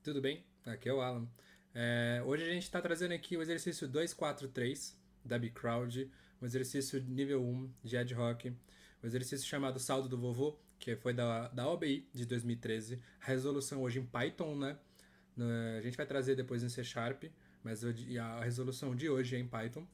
Tudo bem? Aqui é o Alan. Hoje a gente está trazendo aqui o exercício 243 da B-Crowd, um exercício nível 1 de ad hoc, um exercício chamado Saldo do Vovô, que foi da OBI de 2013. A resolução hoje em Python, né? A gente vai trazer depois em C Sharp, mas a resolução de hoje é em Python.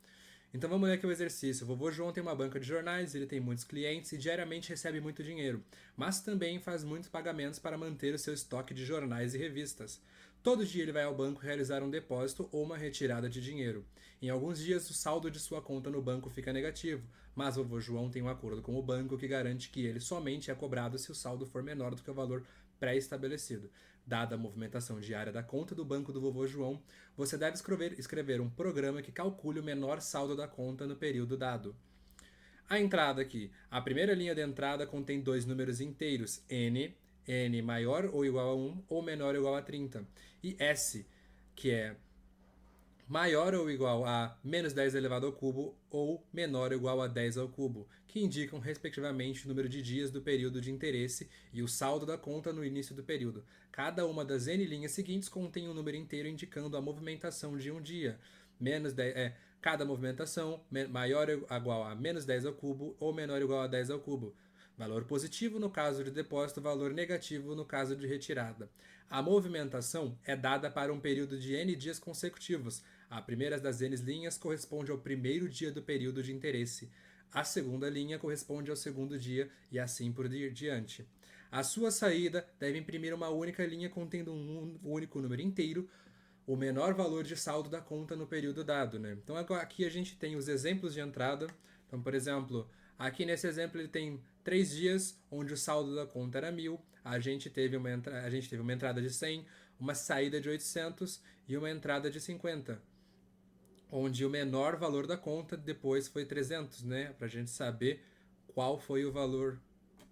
Então vamos ler aqui o exercício. O vovô João tem uma banca de jornais, ele tem muitos clientes e diariamente recebe muito dinheiro, mas também faz muitos pagamentos para manter o seu estoque de jornais e revistas. Todo dia ele vai ao banco realizar um depósito ou uma retirada de dinheiro. Em alguns dias o saldo de sua conta no banco fica negativo, mas o vovô João tem um acordo com o banco que garante que ele somente é cobrado se o saldo for menor do que o valor pré-estabelecido. Dada a movimentação diária da conta do banco do vovô João, você deve escrever um programa que calcule o menor saldo da conta no período dado. A entrada aqui. A primeira linha de entrada contém dois números inteiros, n maior ou igual a 1 ou menor ou igual a 30, e s, que é maior ou igual a menos 10 elevado ao cubo ou menor ou igual a 10 ao cubo, que indicam respectivamente o número de dias do período de interesse e o saldo da conta no início do período. Cada uma das n linhas seguintes contém um número inteiro indicando a movimentação de um dia. Cada movimentação maior ou igual a menos 10 ao cubo ou menor ou igual a 10 ao cubo. Valor positivo no caso de depósito, valor negativo no caso de retirada. A movimentação é dada para um período de n dias consecutivos. A primeira das n linhas corresponde ao primeiro dia do período de interesse. A segunda linha corresponde ao segundo dia e assim por diante. A sua saída deve imprimir uma única linha contendo um único número inteiro, o menor valor de saldo da conta no período dado. Né? Então aqui a gente tem os exemplos de entrada. Então, por exemplo, aqui nesse exemplo ele tem 3 dias onde o saldo da conta era 1.000, a gente teve uma entrada de 100, uma saída de 800 e uma entrada de 50, onde o menor valor da conta depois foi 300, né? Para a gente saber qual foi o valor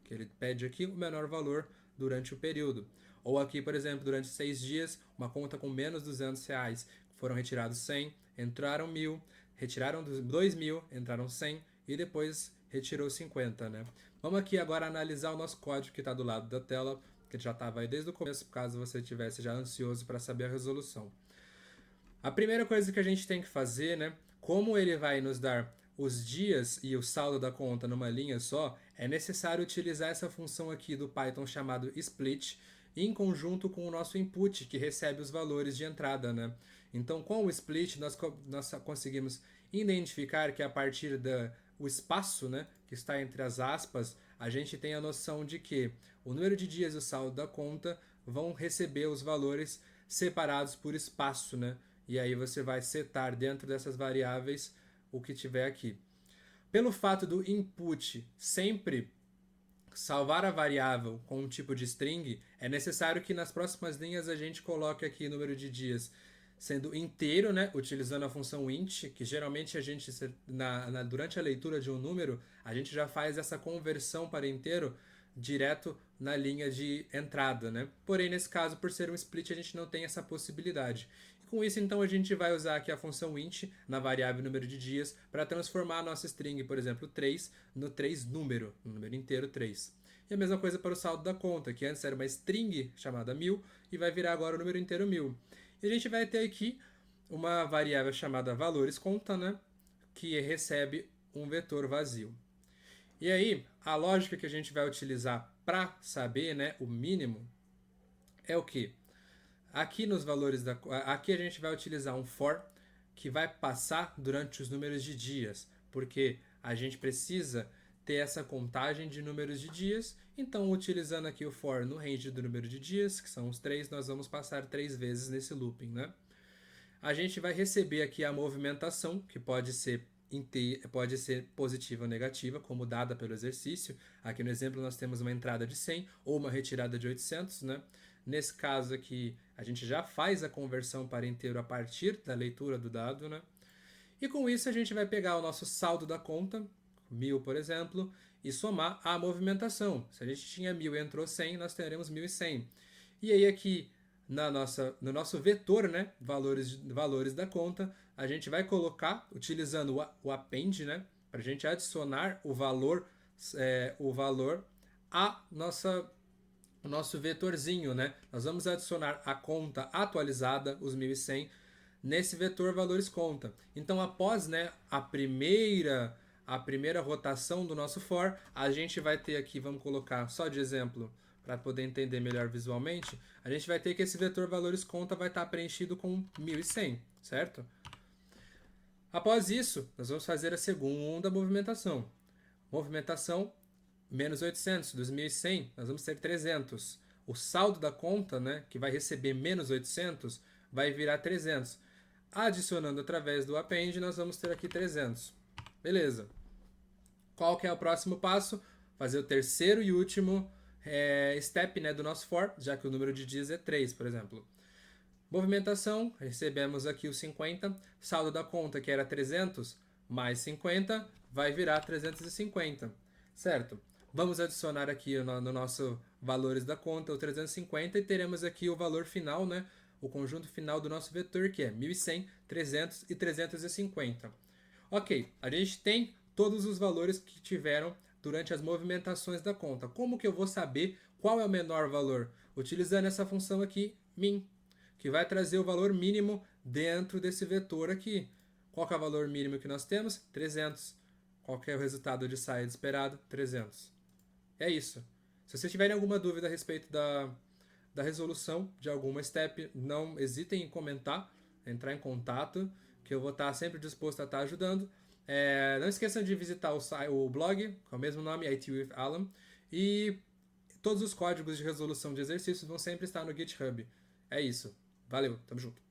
que ele pede aqui, o menor valor durante o período. Ou aqui, por exemplo, durante 6 dias, uma conta com menos R$ 200, foram retirados 100, entraram 1.000, retiraram 2.000, entraram 100 e depois retirou 50, né? Vamos aqui agora analisar o nosso código que está do lado da tela, que já estava aí desde o começo, caso você estivesse já ansioso para saber a resolução. A primeira coisa que a gente tem que fazer, né? Como ele vai nos dar os dias e o saldo da conta numa linha só, é necessário utilizar essa função aqui do Python chamado split em conjunto com o nosso input que recebe os valores de entrada, né? Então, com o split nós conseguimos identificar que a partir do espaço, né, que está entre as aspas, a gente tem a noção de que o número de dias e o saldo da conta vão receber os valores separados por espaço, né? E aí você vai setar dentro dessas variáveis o que tiver aqui. Pelo fato do input sempre salvar a variável com um tipo de string, é necessário que nas próximas linhas a gente coloque aqui o número de dias sendo inteiro, né, utilizando a função int, que geralmente a gente, durante a leitura de um número, a gente já faz essa conversão para inteiro direto na linha de entrada, né? Porém, nesse caso, por ser um split, a gente não tem essa possibilidade. E com isso, então, a gente vai usar aqui a função int na variável número de dias para transformar a nossa string, por exemplo, 3, no 3 número, no número inteiro 3. E a mesma coisa para o saldo da conta, que antes era uma string chamada 1.000 e vai virar agora o número inteiro 1.000. E a gente vai ter aqui uma variável chamada valoresConta, né, que recebe um vetor vazio. E aí, a lógica que a gente vai utilizar para saber, né, o mínimo é o que? Aqui nos valores aqui a gente vai utilizar um for que vai passar durante os números de dias, porque a gente precisa ter essa contagem de números de dias. Então, utilizando aqui o for no range do número de dias, que são os 3, nós vamos passar 3 vezes nesse looping, né? A gente vai receber aqui a movimentação, que pode ser positiva ou negativa, como dada pelo exercício. Aqui no exemplo nós temos uma entrada de 100 ou uma retirada de 800, né? Nesse caso aqui, a gente já faz a conversão para inteiro a partir da leitura do dado, né? E com isso a gente vai pegar o nosso saldo da conta, 1.000, por exemplo, e somar a movimentação. Se a gente tinha 1.000 e entrou 100, nós teremos 1.100. E aí aqui no nosso vetor, né, valores da conta, a gente vai colocar, utilizando o append, né, para a gente adicionar o valor a nossa o nosso vetorzinho, né? Nós vamos adicionar a conta atualizada, os 1.100, nesse vetor valores conta. Então, após, né, a primeira rotação do nosso for, a gente vai ter aqui, vamos colocar só de exemplo, para poder entender melhor visualmente, a gente vai ter que esse vetor valores conta vai estar preenchido com 1.100, certo? Após isso, nós vamos fazer a segunda movimentação. Movimentação menos 800, dos 1.100, nós vamos ter 300. O saldo da conta, né, que vai receber menos 800, vai virar 300. Adicionando através do append, nós vamos ter aqui 300. Beleza. Qual que é o próximo passo? Fazer o terceiro e último step, né, do nosso for, já que o número de dias é 3, por exemplo. Movimentação, recebemos aqui os 50, saldo da conta que era 300, mais 50, vai virar 350, certo? Vamos adicionar aqui no nosso valores da conta o 350 e teremos aqui o valor final, né? O conjunto final do nosso vetor, que é 1.100, 300 e 350. Ok, a gente tem todos os valores que tiveram durante as movimentações da conta. Como que eu vou saber qual é o menor valor? Utilizando essa função aqui, min, que vai trazer o valor mínimo dentro desse vetor aqui. Qual que é o valor mínimo que nós temos? 300. Qual que é o resultado de saída esperado? 300. É isso. Se vocês tiverem alguma dúvida a respeito da resolução de alguma step, não hesitem em comentar, entrar em contato, que eu vou estar sempre disposto a estar ajudando. Não esqueçam de visitar o blog, com o mesmo nome, IT with Alan, e todos os códigos de resolução de exercícios vão sempre estar no GitHub. É isso. Valeu, tamo junto.